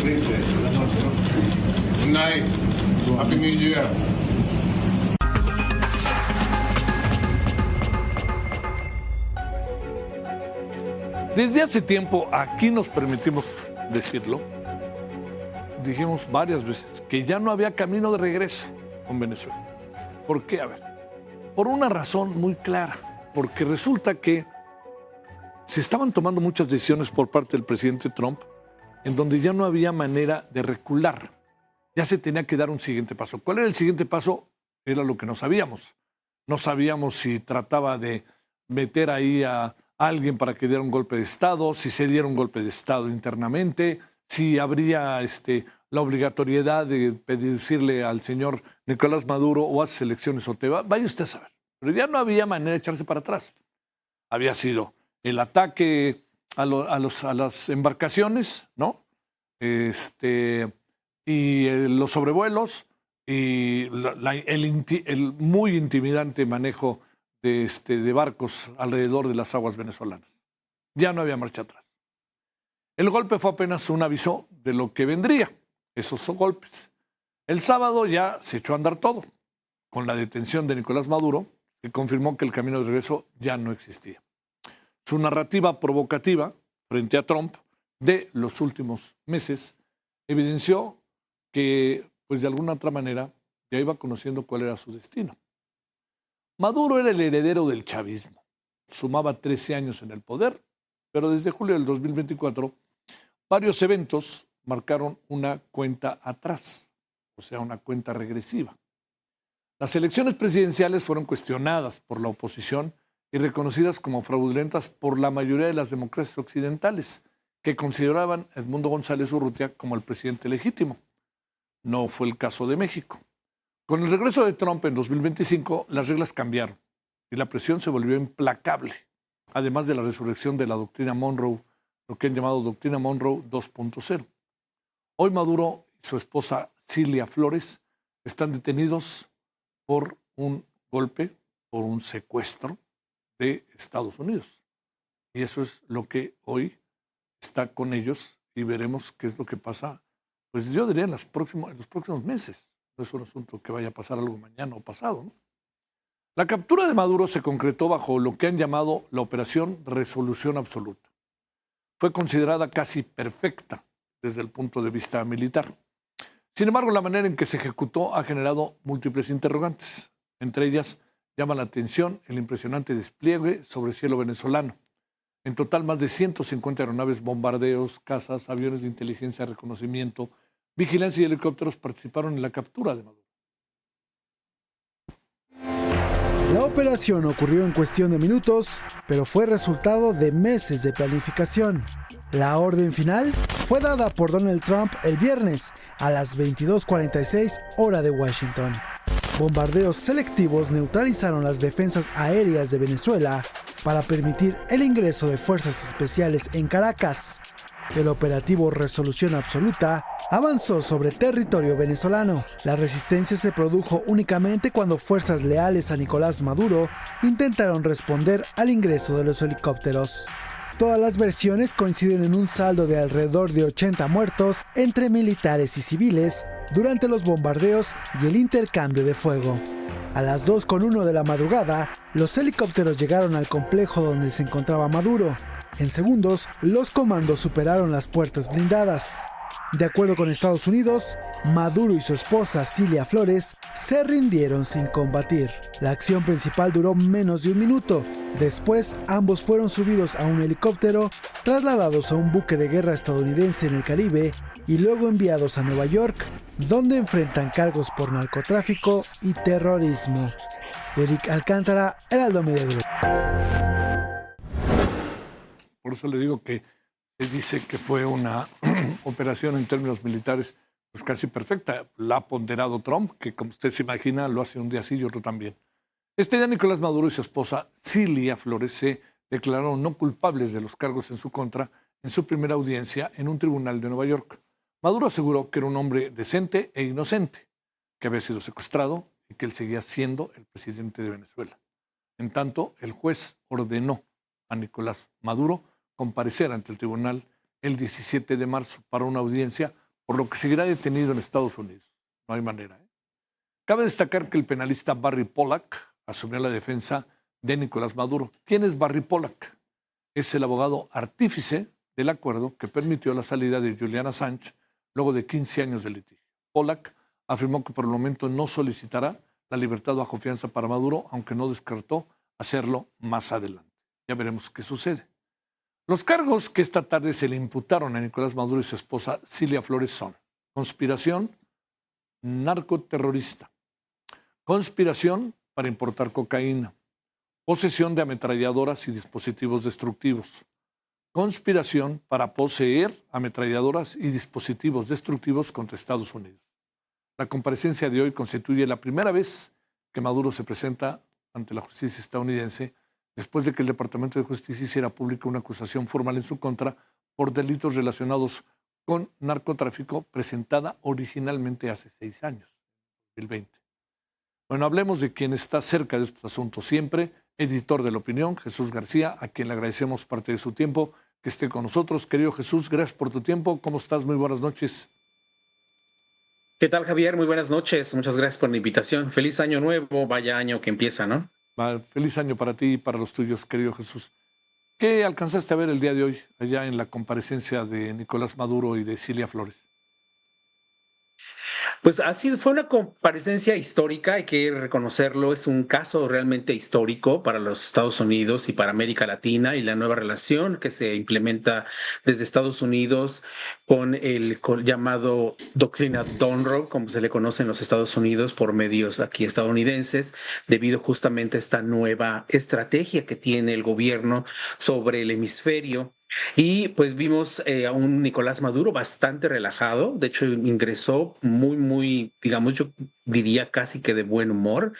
Buenas noches. Good night. Happy New Year. Desde hace tiempo, aquí nos permitimos decirlo, dijimos varias veces que ya no había camino de regreso con Venezuela. ¿Por qué? A ver, por una razón muy clara, porque resulta que se estaban tomando muchas decisiones por parte del presidente Trump en donde ya no había manera de recular. Ya se tenía que dar un siguiente paso. ¿Cuál era el siguiente paso? Era lo que no sabíamos. No sabíamos si trataba de meter ahí a alguien para que diera un golpe de Estado, si se diera un golpe de Estado internamente, si habría la obligatoriedad de decirle al señor Nicolás Maduro o hace elecciones o te va. Vaya usted a saber. Pero ya no había manera de echarse para atrás. Había sido el ataque a las embarcaciones, ¿no? Los sobrevuelos y el muy intimidante manejo de barcos alrededor de las aguas venezolanas. Ya no había marcha atrás. El golpe fue apenas un aviso de lo que vendría, esos son golpes. El sábado ya se echó a andar todo, con la detención de Nicolás Maduro, que confirmó que el camino de regreso ya no existía. Su narrativa provocativa frente a Trump de los últimos meses evidenció que, pues de alguna otra manera, ya iba conociendo cuál era su destino. Maduro era el heredero del chavismo. Sumaba 13 años en el poder, pero desde julio del 2024 varios eventos marcaron una cuenta atrás, o sea, una cuenta regresiva. Las elecciones presidenciales fueron cuestionadas por la oposición y reconocidas como fraudulentas por la mayoría de las democracias occidentales, que consideraban a Edmundo González Urrutia como el presidente legítimo. No fue el caso de México. Con el regreso de Trump en 2025, las reglas cambiaron y la presión se volvió implacable, además de la resurrección de la doctrina Monroe, lo que han llamado doctrina Monroe 2.0. Hoy Maduro y su esposa Cilia Flores están detenidos por un golpe, por un secuestro de Estados Unidos. Y eso es lo que hoy está con ellos y veremos qué es lo que pasa, pues yo diría en los próximos meses. No es un asunto que vaya a pasar algo mañana o pasado, ¿no? La captura de Maduro se concretó bajo lo que han llamado la Operación Resolución Absoluta. Fue considerada casi perfecta desde el punto de vista militar. Sin embargo, la manera en que se ejecutó ha generado múltiples interrogantes. Entre ellas, llama la atención el impresionante despliegue sobre cielo venezolano. En total, más de 150 aeronaves, bombardeos, cazas, aviones de inteligencia, reconocimiento, vigilancia y helicópteros participaron en la captura de Maduro. La operación ocurrió en cuestión de minutos, pero fue resultado de meses de planificación. La orden final fue dada por Donald Trump el viernes a las 22:46 hora de Washington. Bombardeos selectivos neutralizaron las defensas aéreas de Venezuela para permitir el ingreso de fuerzas especiales en Caracas. El operativo Resolución Absoluta avanzó sobre territorio venezolano. La resistencia se produjo únicamente cuando fuerzas leales a Nicolás Maduro intentaron responder al ingreso de los helicópteros. Todas las versiones coinciden en un saldo de alrededor de 80 muertos entre militares y civiles durante los bombardeos y el intercambio de fuego. A las 2:01 de la madrugada, los helicópteros llegaron al complejo donde se encontraba Maduro. En segundos, los comandos superaron las puertas blindadas. De acuerdo con Estados Unidos, Maduro y su esposa Cilia Flores se rindieron sin combatir. La acción principal duró menos de un minuto. Después, ambos fueron subidos a un helicóptero, trasladados a un buque de guerra estadounidense en el Caribe y luego enviados a Nueva York, donde enfrentan cargos por narcotráfico y terrorismo. Eric Alcántara, Heraldo Media Group. Por eso le digo que se dice que fue una operación en términos militares pues casi perfecta. La ha ponderado Trump, que como usted se imagina lo hace un día sí y otro también. Este día Nicolás Maduro y su esposa Cilia Flores se declararon no culpables de los cargos en su contra en su primera audiencia en un tribunal de Nueva York. Maduro aseguró que era un hombre decente e inocente, que había sido secuestrado y que él seguía siendo el presidente de Venezuela. En tanto, el juez ordenó a Nicolás Maduro comparecer ante el tribunal el 17 de marzo para una audiencia por lo que seguirá detenido en Estados Unidos. No hay manera. Cabe destacar que el penalista Barry Pollack asumió la defensa de Nicolás Maduro. ¿Quién es Barry Pollack? Es el abogado artífice del acuerdo que permitió la salida de Julian Assange luego de 15 años de litigio. Pollack afirmó que por el momento no solicitará la libertad bajo fianza para Maduro, aunque no descartó hacerlo más adelante. Ya veremos qué sucede. Los cargos que esta tarde se le imputaron a Nicolás Maduro y su esposa Cilia Flores son conspiración narcoterrorista, conspiración para importar cocaína, posesión de ametralladoras y dispositivos destructivos, conspiración para poseer ametralladoras y dispositivos destructivos contra Estados Unidos. La comparecencia de hoy constituye la primera vez que Maduro se presenta ante la justicia estadounidense después de que el Departamento de Justicia hiciera pública una acusación formal en su contra por delitos relacionados con narcotráfico presentada originalmente hace 6 años, 2020. Bueno, hablemos de quien está cerca de estos asuntos siempre, editor de La Opinión, Jesús García, a quien le agradecemos parte de su tiempo que esté con nosotros. Querido Jesús, gracias por tu tiempo. ¿Cómo estás? Muy buenas noches. ¿Qué tal, Javier? Muy buenas noches. Muchas gracias por la invitación. Feliz año nuevo. Vaya año que empieza, ¿no? Feliz año para ti y para los tuyos, querido Jesús. ¿Qué alcanzaste a ver el día de hoy allá en la comparecencia de Nicolás Maduro y de Cilia Flores? Pues así fue una comparecencia histórica, hay que reconocerlo, es un caso realmente histórico para los Estados Unidos y para América Latina y la nueva relación que se implementa desde Estados Unidos con el llamado Doctrina Monroe, como se le conoce en los Estados Unidos por medios aquí estadounidenses, debido justamente a esta nueva estrategia que tiene el gobierno sobre el hemisferio. Y pues vimos a un Nicolás Maduro bastante relajado, de hecho ingresó muy, digamos, yo diría casi que de buen humor,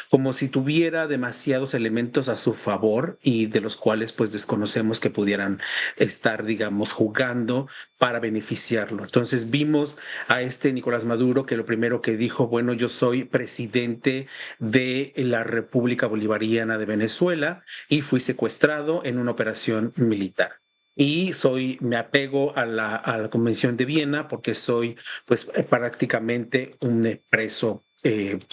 como si tuviera demasiados elementos a su favor y de los cuales pues desconocemos que pudieran estar, digamos, jugando para beneficiarlo. Entonces vimos a este Nicolás Maduro que lo primero que dijo, bueno, yo soy presidente de la República Bolivariana de Venezuela y fui secuestrado en una operación militar. Y me apego a la Convención de Viena porque soy pues prácticamente un preso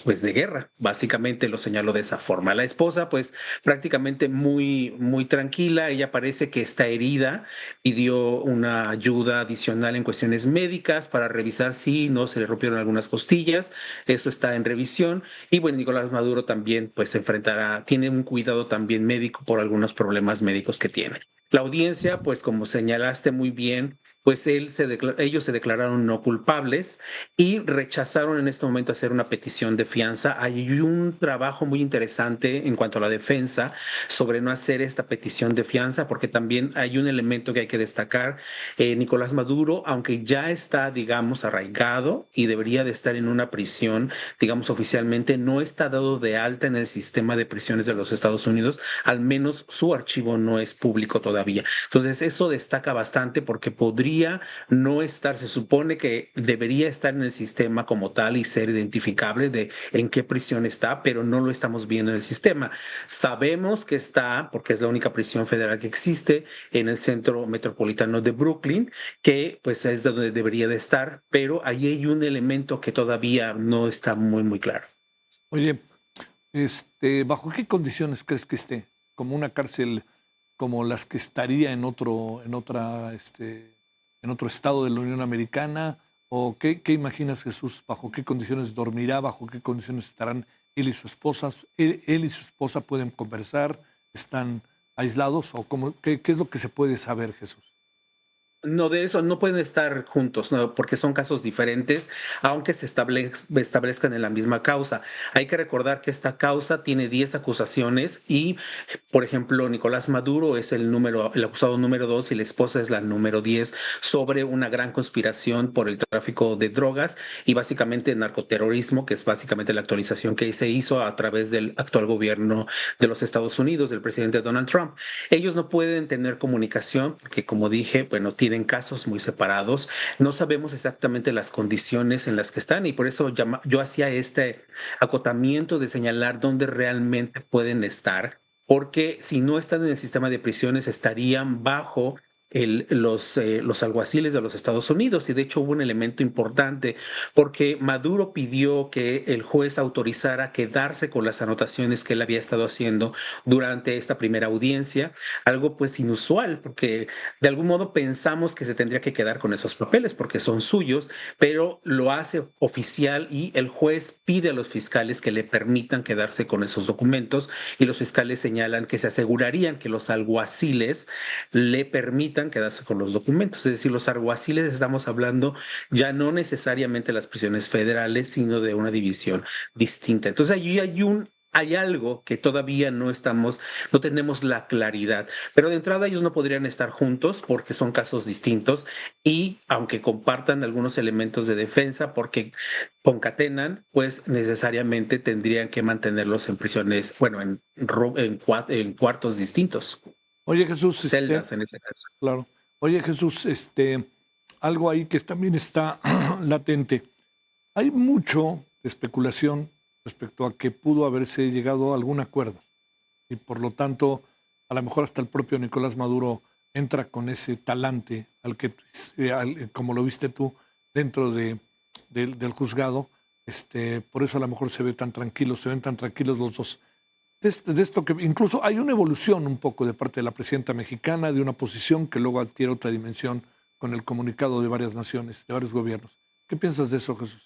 pues de guerra, básicamente lo señalo de esa forma. La esposa pues prácticamente muy tranquila, ella parece que está herida, pidió una ayuda adicional en cuestiones médicas para revisar si no se le rompieron algunas costillas, eso está en revisión y bueno, Nicolás Maduro también pues se enfrentará, tiene un cuidado también médico por algunos problemas médicos que tiene. La audiencia, pues como señalaste muy bien, pues ellos se declararon no culpables y rechazaron en este momento hacer una petición de fianza. Hay un trabajo muy interesante en cuanto a la defensa sobre no hacer esta petición de fianza, porque también hay un elemento que hay que destacar. Nicolás Maduro, aunque ya está, digamos, arraigado y debería de estar en una prisión, digamos, oficialmente, no está dado de alta en el sistema de prisiones de los Estados Unidos, al menos su archivo no es público todavía. Entonces, eso destaca bastante porque podría no estar, se supone que debería estar en el sistema como tal y ser identificable de en qué prisión está, pero no lo estamos viendo en el sistema. Sabemos que está, porque es la única prisión federal que existe, en el centro metropolitano de Brooklyn, que pues es donde debería de estar, pero ahí hay un elemento que todavía no está muy claro. Oye, ¿bajo qué condiciones crees que esté? ¿Como una cárcel como las que estaría en otro estado de la Unión Americana? ¿O qué imaginas, Jesús? ¿Bajo qué condiciones dormirá? ¿Bajo qué condiciones estarán él y su esposa? ¿Él y su esposa pueden conversar? ¿Están aislados? ¿O qué es lo que se puede saber, Jesús? No, de eso no pueden estar juntos, ¿no? Porque son casos diferentes, aunque se establezcan en la misma causa. Hay que recordar que esta causa tiene 10 acusaciones y, por ejemplo, Nicolás Maduro es el acusado número 2 y la esposa es la número 10 sobre una gran conspiración por el tráfico de drogas y básicamente narcoterrorismo, que es básicamente la actualización que se hizo a través del actual gobierno de los Estados Unidos, del presidente Donald Trump. Ellos no pueden tener comunicación, porque como dije, bueno, tienen casos muy separados. No sabemos exactamente las condiciones en las que están y por eso yo hacía este acotamiento de señalar dónde realmente pueden estar, porque si no están en el sistema de prisiones estarían bajo los alguaciles de los Estados Unidos. Y de hecho hubo un elemento importante porque Maduro pidió que el juez autorizara quedarse con las anotaciones que él había estado haciendo durante esta primera audiencia, algo pues inusual, porque de algún modo pensamos que se tendría que quedar con esos papeles porque son suyos, pero lo hace oficial y el juez pide a los fiscales que le permitan quedarse con esos documentos, y los fiscales señalan que se asegurarían que los alguaciles le permitan quedarse con los documentos. Es decir, los alguaciles, estamos hablando ya no necesariamente las prisiones federales, sino de una división distinta. Entonces allí hay algo que todavía no tenemos la claridad, pero de entrada ellos no podrían estar juntos porque son casos distintos, y aunque compartan algunos elementos de defensa porque concatenan, pues necesariamente tendrían que mantenerlos en prisiones, bueno, en cuartos distintos. Oye, Jesús, Celdas en este caso. claro. Oye, Jesús, algo ahí que también está latente. Hay mucho de especulación respecto a que pudo haberse llegado a algún acuerdo y por lo tanto a lo mejor hasta el propio Nicolás Maduro entra con ese talante como lo viste tú dentro del juzgado. Por eso a lo mejor se ven tan tranquilos los dos. De esto que incluso hay una evolución un poco de parte de la presidenta mexicana, de una posición que luego adquiere otra dimensión con el comunicado de varias naciones, de varios gobiernos. ¿Qué piensas de eso, Jesús?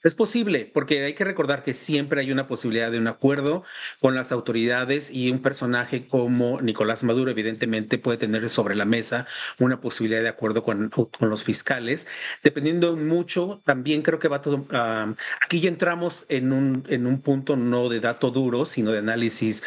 Es posible, porque hay que recordar que siempre hay una posibilidad de un acuerdo con las autoridades, y un personaje como Nicolás Maduro evidentemente puede tener sobre la mesa una posibilidad de acuerdo con los fiscales, dependiendo mucho. También creo que va todo. Aquí ya entramos en un punto no de dato duro, sino de análisis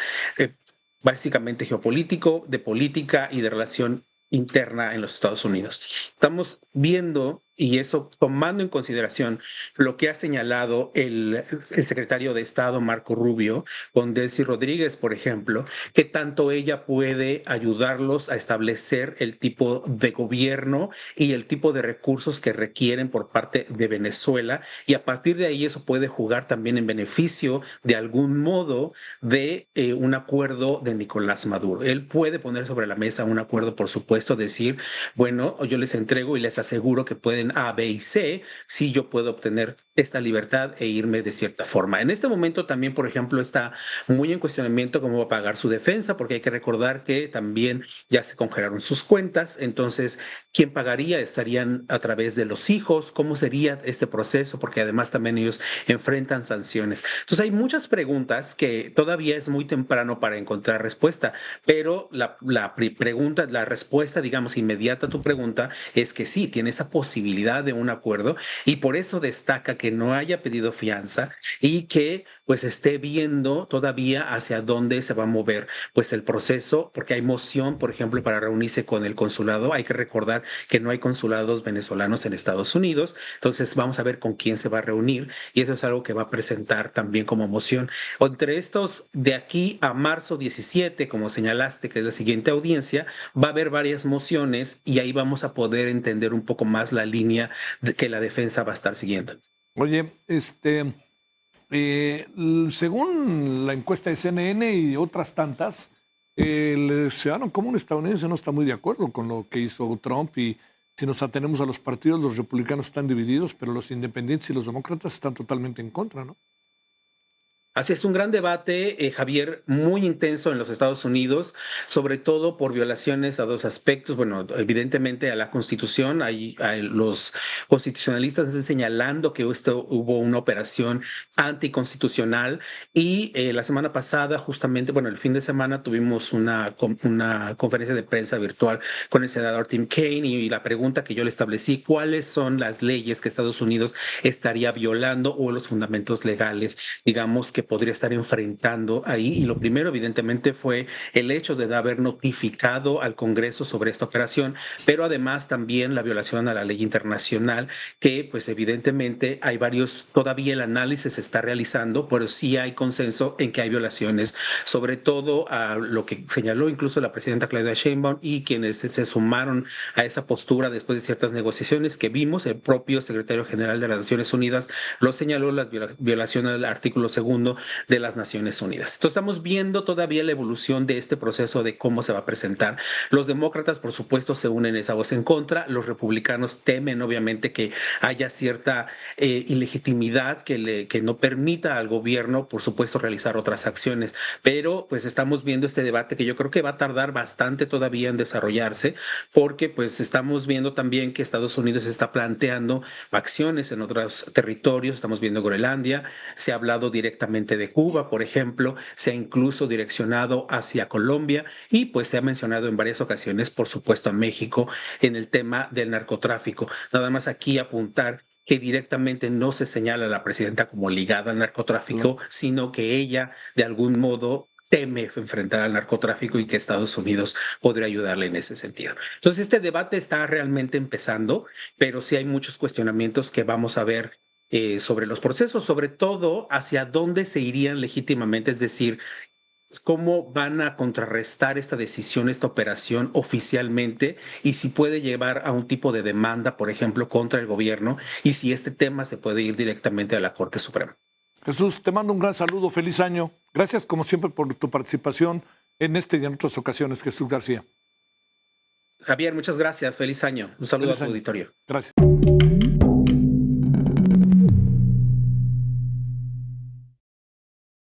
básicamente geopolítico, de política y de relación interna en los Estados Unidos. Estamos viendo, y eso tomando en consideración lo que ha señalado el secretario de Estado Marco Rubio con Delcy Rodríguez, por ejemplo, que tanto ella puede ayudarlos a establecer el tipo de gobierno y el tipo de recursos que requieren por parte de Venezuela, y a partir de ahí eso puede jugar también en beneficio de algún modo de un acuerdo de Nicolás Maduro. Él puede poner sobre la mesa un acuerdo, por supuesto, decir, bueno, yo les entrego y les aseguro que pueden A, B y C, si yo puedo obtener esta libertad e irme de cierta forma. En este momento también, por ejemplo, está muy en cuestionamiento cómo va a pagar su defensa, porque hay que recordar que también ya se congelaron sus cuentas. Entonces, ¿quién pagaría? ¿Estarían a través de los hijos? ¿Cómo sería este proceso? Porque además también ellos enfrentan sanciones. Entonces, hay muchas preguntas que todavía es muy temprano para encontrar respuesta, pero la respuesta, digamos, inmediata a tu pregunta es que sí, tiene esa posibilidad de un acuerdo, y por eso destaca que no haya pedido fianza y que pues esté viendo todavía hacia dónde se va a mover pues el proceso, porque hay moción, por ejemplo, para reunirse con el consulado. Hay que recordar que no hay consulados venezolanos en Estados Unidos, entonces vamos a ver con quién se va a reunir, y eso es algo que va a presentar también como moción. Entre estos, de aquí a marzo 17, como señalaste, que es la siguiente audiencia, va a haber varias mociones, y ahí vamos a poder entender un poco más la línea que la defensa va a estar siguiendo. Oye, según la encuesta de CNN y otras tantas, el ciudadano común estadounidense no está muy de acuerdo con lo que hizo Trump, y si nos atenemos a los partidos, los republicanos están divididos, pero los independientes y los demócratas están totalmente en contra, ¿no? Así es, un gran debate, Javier, muy intenso en los Estados Unidos, sobre todo por violaciones a dos aspectos. Bueno, evidentemente a la Constitución. Los constitucionalistas están señalando que hubo una operación anticonstitucional, y la semana pasada, justamente, bueno, el fin de semana tuvimos una conferencia de prensa virtual con el senador Tim Kaine, y la pregunta que yo le establecí: ¿cuáles son las leyes que Estados Unidos estaría violando, o los fundamentos legales, digamos, que podría estar enfrentando ahí? Y lo primero, evidentemente, fue el hecho de haber notificado al Congreso sobre esta operación, pero además también la violación a la ley internacional, que pues evidentemente hay varios, todavía el análisis se está realizando, pero sí hay consenso en que hay violaciones, sobre todo a lo que señaló incluso la presidenta Claudia Sheinbaum y quienes se sumaron a esa postura después de ciertas negociaciones que vimos. El propio secretario general de las Naciones Unidas lo señaló: la violación al artículo 2 Fondo de las Naciones Unidas. Entonces estamos viendo todavía la evolución de este proceso de cómo se va a presentar. Los demócratas, por supuesto, se unen esa voz en contra. Los republicanos temen, obviamente, que haya cierta ilegitimidad que no permita al gobierno, por supuesto, realizar otras acciones. Pero pues estamos viendo este debate que yo creo que va a tardar bastante todavía en desarrollarse, porque pues estamos viendo también que Estados Unidos está planteando acciones en otros territorios. Estamos viendo Groenlandia, se ha hablado directamente de Cuba, por ejemplo, se ha incluso direccionado hacia Colombia y pues se ha mencionado en varias ocasiones, por supuesto, a México en el tema del narcotráfico. Nada más aquí apuntar que directamente no se señala a la presidenta como ligada al narcotráfico, sino que ella de algún modo teme enfrentar al narcotráfico y que Estados Unidos podría ayudarle en ese sentido. Entonces, este debate está realmente empezando, pero sí hay muchos cuestionamientos que vamos a ver sobre los procesos, sobre todo hacia dónde se irían legítimamente, es decir, cómo van a contrarrestar esta decisión, esta operación oficialmente y si puede llevar a un tipo de demanda, por ejemplo, contra el gobierno y si este tema se puede ir directamente a la Corte Suprema. Jesús, te mando un gran saludo, feliz año. Gracias como siempre por tu participación en este y en otras ocasiones, Jesús García. Javier, muchas gracias, feliz año. Un saludo a tu auditorio. Gracias.